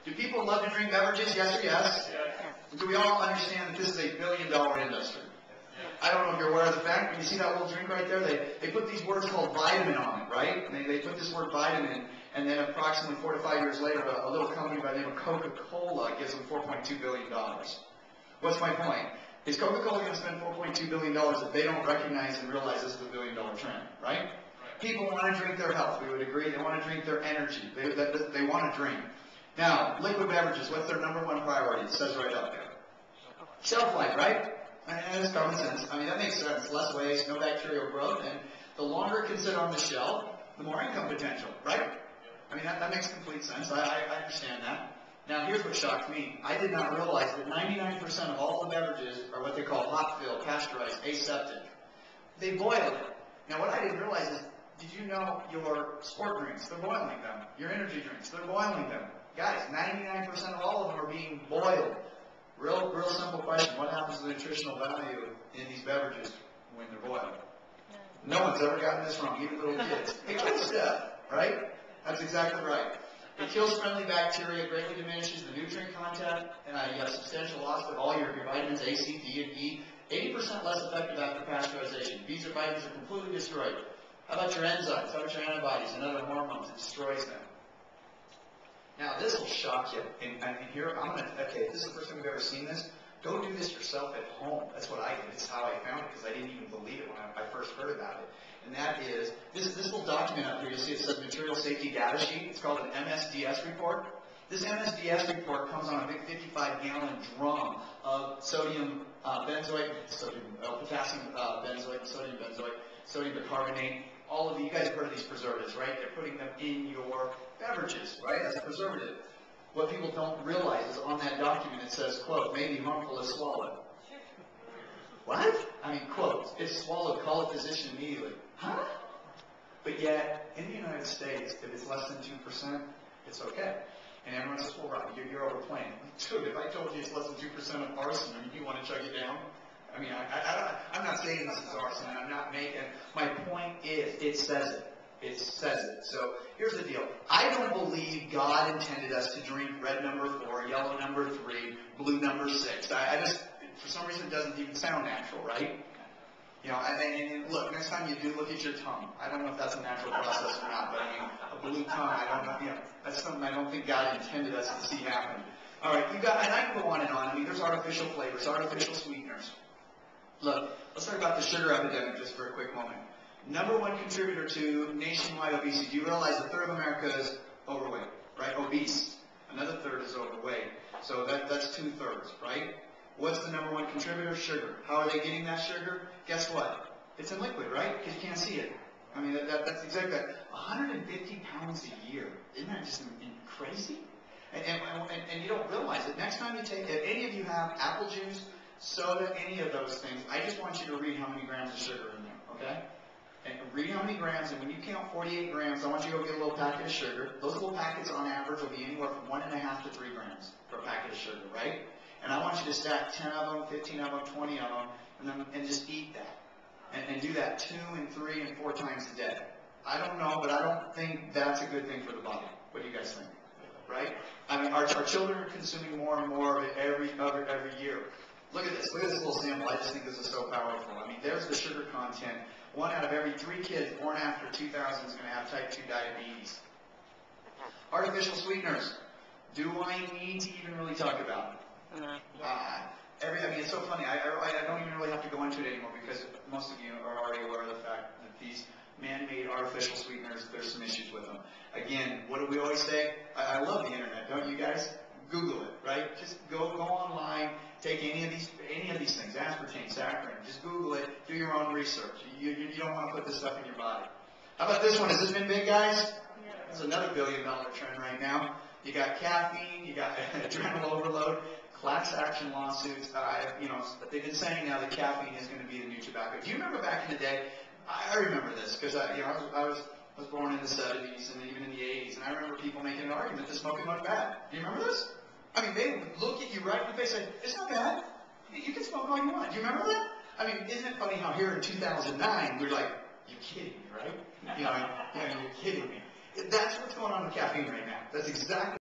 Do people love to drink beverages? Yes or yes? Do we all understand that this is a billion-dollar industry? I don't know if you're aware of the fact, when you see that little drink right there, they put these words called vitamin on it, right? They put this word vitamin, and then approximately 4 to 5 years later, a little company by the name of Coca-Cola gives them $4.2 billion. What's my point? Is Coca-Cola going to spend $4.2 billion if they don't recognize and realize this is a billion-dollar trend, right? People want to drink their health, we would agree. They want to drink their energy. They want to drink. Now, liquid beverages, what's their number one priority? It says right up there. Shelf life, right? And it's common sense. I mean, that makes sense. Less waste, no bacterial growth, and the longer it can sit on the shelf, the more income potential, right? I mean, that makes complete sense. I understand that. Now, here's what shocked me. I did not realize that 99% of all the beverages are what they call hot fill, pasteurized, aseptic. They boil it. Now, what I didn't realize is, did you know your sport drinks, they're boiling them. Your energy drinks, they're boiling them. Guys, 99% of all of them are being boiled. Real simple question. What happens to the nutritional value in these beverages when they're boiled? No one's ever gotten this wrong, even little kids. It kills death, right? That's exactly right. It kills friendly bacteria, greatly diminishes the nutrient content, and you have substantial loss of all your vitamins A, C, D, and E. 80% less effective after pasteurization. These vitamins are completely destroyed. How about your enzymes? How about your antibodies and other hormones? It destroys them. Now, this will shock you. And here, okay, if this is the first time you've ever seen this, go do this yourself at home. That's what I did. This is how I found it, because I didn't even believe it when I first heard about it. And that is, this little document up here, you see it says Material Safety Data Sheet. It's called an MSDS report. This MSDS report comes on a big 55-gallon drum of potassium benzoate, sodium benzoate, sodium bicarbonate. All of you guys have heard of these preservatives, right? They're putting them in your beverages, right, as a preservative. What people don't realize is on that document it says, quote, may be harmful if swallowed. What? I mean, quote, if swallowed, call a physician immediately. Huh? But yet, in the United States, if it's less than 2%, it's okay. And everyone says, well, Robby, you're overplaying. Dude, if I told you it's less than 2% of arson, you want to chug it down? I mean, I'm not saying this is arson, and I'm not making, my point is, it says it. It says it. So, here's the deal. I don't believe God intended us to drink red number 4, yellow number 3, blue number 6. I just, for some reason, it doesn't even sound natural, right? You know, and look, next time you do, look at your tongue. I don't know if that's a natural process or not, but I mean, a blue tongue, I don't know, you know, that's something I don't think God intended us to see happen. All right, and I can go on and on. I mean, there's artificial flavors, artificial sweeteners. Look, let's talk about the sugar epidemic just for a quick moment. Number one contributor to nationwide obesity. Do you realize a third of America is overweight, right? Obese. Another third is overweight. So that's 2/3, right? What's the number one contributor? Sugar. How are they getting that sugar? Guess what? It's in liquid, right? Because you can't see it. I mean, that's exactly that. 150 pounds a year. Isn't that just crazy? And you don't realize it. Next time you take, if any of you have apple juice, soda, any of those things, I just want you to read how many grams of sugar in there, okay? And read how many grams, and when you count 48 grams, I want you to go get a little packet of sugar. Those little packets on average will be anywhere from 1.5 to 3 grams per packet of sugar, right? And I want you to stack 10 of them, 15 of them, 20 of them, and just eat that. And do that 2 and 3 and 4 times a day. I don't know, but I don't think that's a good thing for the body. What do you guys think? Right? I mean, our children are consuming more and more of it every year. Look at this. Look at this little sample. I just think this is so powerful. I mean, there's the sugar content. 1 out of every 3 kids born after 2000 is going to have type 2 diabetes. Artificial sweeteners. Do I need to even really talk about it? I mean, it's so funny. I don't even really have to go into it anymore because most of you are already aware of the fact that these man-made artificial sweeteners, there's some issues with them. Again, what do we always say? I love the internet, don't you guys? Google it, right? Just go online, take any of these things, aspartame, saccharin, just Google it, do your own research. You don't want to put this stuff in your body. How about this one? Has this been big, guys? Yeah. It's another billion-dollar trend right now. You got caffeine, you got adrenal overload, class action lawsuits. You know, they've been saying now that caffeine is going to be the new tobacco. Do you remember back in the day? I remember this because I was born in the 70s and even in the 80s, and I remember people making an argument that smoking was bad. Do you remember this? I mean, they would look at you right in the face and say, it's not bad. You can smoke all you want. Do you remember that? I mean, isn't it funny how here in 2009, we're like, you're kidding me, right? You know, you're kidding me. That's what's going on with caffeine right now. That's exactly